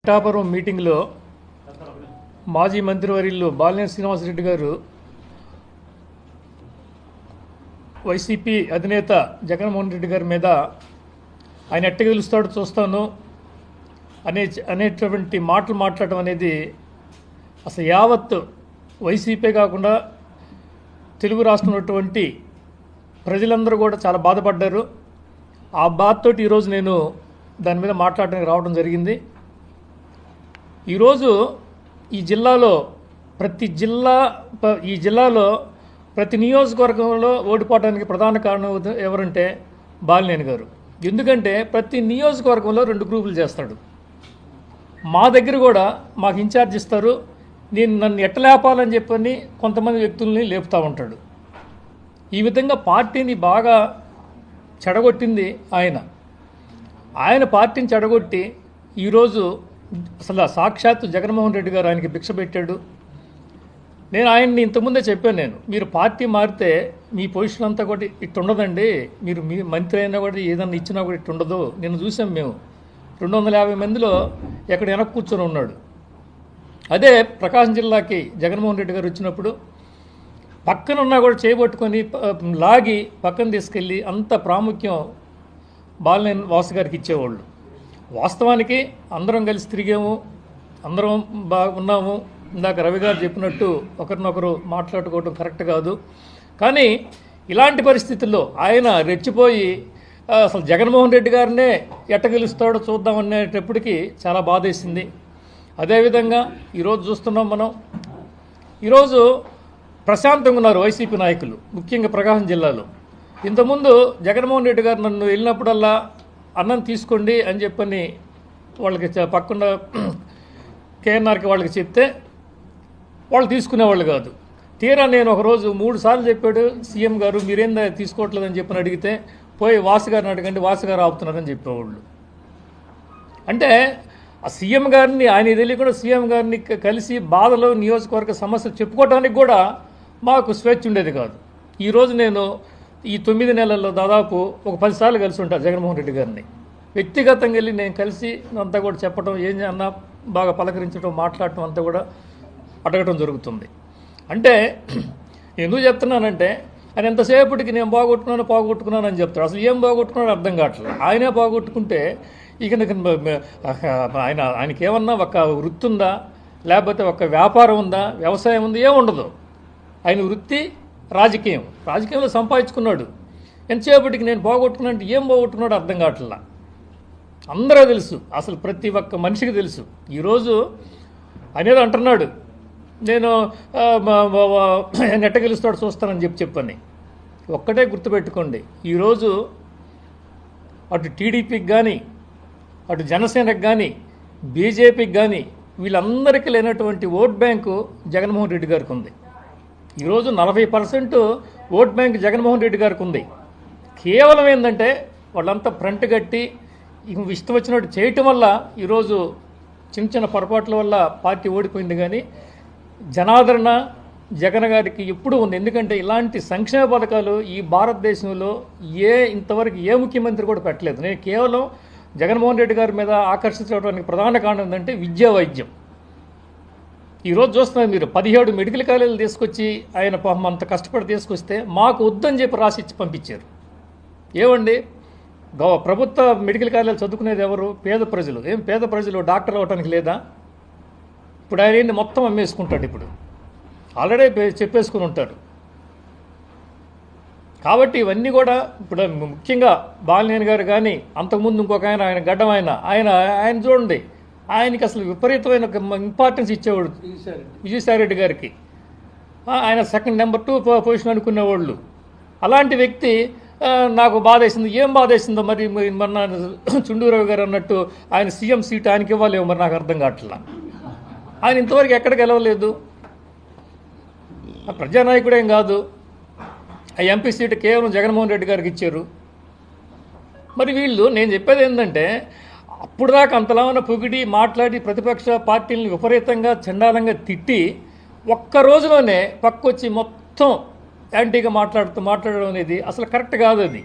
పిఠాపురం మీటింగ్లో మాజీ మంత్రివర్యులు బాలినేని శ్రీనివాసరెడ్డి గారు వైసీపీ అధినేత జగన్మోహన్ రెడ్డి గారి మీద ఆయన ఎట్ట గెలుస్తాడో చూస్తాను అనేటువంటి మాటలు మాట్లాడటం అనేది అసలు యావత్ వైసీపీ కాకుండా తెలుగు రాష్ట్రంలో ఉన్నటువంటి ప్రజలందరూ కూడా చాలా బాధపడ్డారు. ఆ బాధతోటి ఈరోజు నేను దాని మీద మాట్లాడడానికి రావడం జరిగింది. ఈరోజు ఈ జిల్లాలో ప్రతి నియోజకవర్గంలో ఓడిపోవడానికి ప్రధాన కారణం ఎవరంటే బాలినేని గారు. ఎందుకంటే ప్రతి నియోజకవర్గంలో 2 గ్రూపులు చేస్తాడు. మా దగ్గర కూడా మాకు ఇన్ఛార్జ్ ఇస్తారు. నన్ను ఎట్ట లేపాలని చెప్పని కొంతమంది వ్యక్తుల్ని లేపుతూ ఉంటాడు. ఈ విధంగా పార్టీని బాగా చెడగొట్టింది ఆయన పార్టీని చెడగొట్టి ఈరోజు అసలు సాక్షాత్తు జగన్మోహన్ రెడ్డి గారు ఆయనకి భిక్ష పెట్టాడు. నేను ఆయన్ని ఇంతకుముందే చెప్పాను, మీరు పార్టీ మారితే మీ పొజిషన్ అంతా కూడా ఇట్టు ఉండదండి, మీరు మీ మంత్రి అయినా కూడా ఏదన్నా ఇచ్చినా కూడా ఇట్టు ఉండదు. నిన్ను చూసాం మేము 250 మందిలో ఎక్కడ వెనక కూర్చొని ఉన్నాడు. అదే ప్రకాశం జిల్లాకి జగన్మోహన్ రెడ్డి గారు వచ్చినప్పుడు పక్కన ఉన్నా కూడా చేయబట్టుకొని లాగి పక్కన తీసుకెళ్ళి అంత ప్రాముఖ్యం బాలినేని వాసు గారికి ఇచ్చేవాళ్ళు. వాస్తవానికి అందరం కలిసి తిరిగాము, అందరం ఉన్నాము. ఇందాక రవి గారు చెప్పినట్టు ఒకరినొకరు మాట్లాడుకోవడం కరెక్ట్ కాదు. కానీ ఇలాంటి పరిస్థితుల్లో ఆయన రెచ్చిపోయి అసలు జగన్మోహన్ రెడ్డి గారినే ఎట్ట గెలుస్తాడో చూద్దామనేటప్పటికీ చాలా బాధేసింది. అదేవిధంగా ఈరోజు చూస్తున్నాం మనం, ఈరోజు ప్రశాంతంగా ఉన్నారు వైసీపీ నాయకులు, ముఖ్యంగా ప్రకాశం జిల్లాలో. ఇంతకుముందు జగన్మోహన్ రెడ్డి గారు నన్ను వెళ్ళినప్పుడల్లా అన్నం తీసుకోండి అని చెప్పని వాళ్ళకి పక్కన కేఎన్ఆర్కి వాళ్ళకి చెప్తే వాళ్ళు తీసుకునేవాళ్ళు కాదు. తీరా నేను ఒకరోజు 3 సార్లు చెప్పాడు సీఎం గారు, మీరేందా తీసుకోవట్లేదని చెప్పని అడిగితే పోయి వాసు గారిని అడగండి, వాసు గారు ఆపుతున్నారని చెప్పేవాళ్ళు. అంటే ఆ సీఎం గారిని ఆయన తెలియకుండా సీఎం గారిని కలిసి బాధలో నియోజకవర్గ సమస్యలు చెప్పుకోవడానికి కూడా మాకు స్వేచ్ఛ ఉండేది కాదు. ఈరోజు నేను ఈ 9 నెలల్లో దాదాపు ఒక 10 సార్లు కలిసి ఉంటాను జగన్మోహన్ రెడ్డి గారిని. వ్యక్తిగతంగా వెళ్ళి నేను కలిసి అంతా కూడా చెప్పడం, ఏం అన్నా బాగా పలకరించడం, మాట్లాడటం అంతా కూడా అడగటం జరుగుతుంది. అంటే ఎందుకు చెప్తున్నానంటే ఆయన ఎంతసేపటికి నేను పోగొట్టుకున్నాను అని చెప్తాడు. అసలు ఏం పోగొట్టుకున్నాడో అర్థం కావట్లేదు. ఆయనే పోగొట్టుకుంటే ఇక ఆయనకి ఏమన్నా ఒక వృత్తి ఉందా, లేకపోతే ఒక వ్యాపారం ఉందా, వ్యవసాయం ఉందా, ఏముండదు. ఆయన వృత్తి రాజకీయంలో సంపాదించుకున్నాడు. ఎంతసేపటికి నేను పోగొట్టుకున్నానంటే ఏం పోగొట్టుకున్నాడో అర్థం కావట్లా. అందరూ తెలుసు, అసలు ప్రతి ఒక్క మనిషికి తెలుసు. ఈరోజు అనేది అంటున్నాడు, నేను ఎట్ట గెలుస్తాడు చూస్తానని చెప్పని. ఒక్కటే గుర్తుపెట్టుకోండి, ఈరోజు అటు టీడీపీకి కానీ, అటు జనసేనకు కానీ, బీజేపీకి కానీ వీళ్ళందరికీ లేనటువంటి ఓట్ బ్యాంకు జగన్మోహన్ రెడ్డి గారికి ఉంది. ఈరోజు 40% ఓట్ బ్యాంక్ జగన్మోహన్ రెడ్డి గారికి ఉంది. కేవలం ఏంటంటే వాళ్ళంతా ఫ్రంట్ కట్టి ఇష్టం వచ్చినట్టు చేయటం వల్ల ఈరోజు చిన్న పొరపాట్ల వల్ల పార్టీ ఓడిపోయింది. కానీ జనాదరణ జగన్ గారికి ఎప్పుడూ ఉంది. ఎందుకంటే ఇలాంటి సంక్షేమ పథకాలు ఈ భారతదేశంలో ఇంతవరకు ఏ ముఖ్యమంత్రి కూడా పెట్టలేదు. నేను కేవలం జగన్మోహన్ రెడ్డి గారి మీద ఆకర్షించడానికి ప్రధాన కారణం ఏంటంటే విద్యా వైద్యం. ఈరోజు చూస్తున్నారు మీరు, 17 మెడికల్ కాలేజీలు తీసుకొచ్చి ఆయన పాపం అంత కష్టపడి తీసుకొస్తే మాకు వద్దని చెప్పి రాసిచ్చి పంపించారు. ఏమండి, ప్రభుత్వ మెడికల్ కాలేజీలు చదువుకునేది ఎవరు? పేద ప్రజలు. పేద ప్రజలు డాక్టర్ అవ్వటానికి లేదా? ఇప్పుడు ఆయన మొత్తం అమ్మేసుకుంటాడు. ఇప్పుడు ఆల్రెడీ చెప్పేసుకుని ఉంటారు. కాబట్టి ఇవన్నీ కూడా ఇప్పుడు ముఖ్యంగా బాలినేని గారు కానీ, అంతకుముందు ఇంకొక ఆయన గడ్డం ఆయన చూడండి, ఆయనకి అసలు విపరీతమైన ఇంపార్టెన్స్ ఇచ్చేవాడు విజయసాయిరెడ్డి గారికి. ఆయన సెకండ్ నెంబర్ 2 పొజిషన్ అనుకునేవాళ్ళు. అలాంటి వ్యక్తి నాకు బాధేసింది. ఏం బాధేసిందో మరి మొన్న చుండూరావు గారు అన్నట్టు ఆయన సీఎం సీట్ ఆయనకి ఇవ్వాలేమో మరి నాకు అర్థం కావట్లా. ఆయన ఇంతవరకు ఎక్కడ గెలవలేదు, ప్రజానాయకుడేం కాదు. ఆ ఎంపీ సీటు కేవలం జగన్మోహన్ రెడ్డి గారికి ఇచ్చారు. మరి వీళ్ళు, నేను చెప్పేది ఏంటంటే అప్పుడు దాకా అంతలాగా పొగిడి మాట్లాడి ప్రతిపక్ష పార్టీలను విపరీతంగా చండాలంగా తిట్టి ఒక్క రోజులోనే పక్కొచ్చి మొత్తం యాంటీగా మాట్లాడడం అనేది అసలు కరెక్ట్ కాదు. అది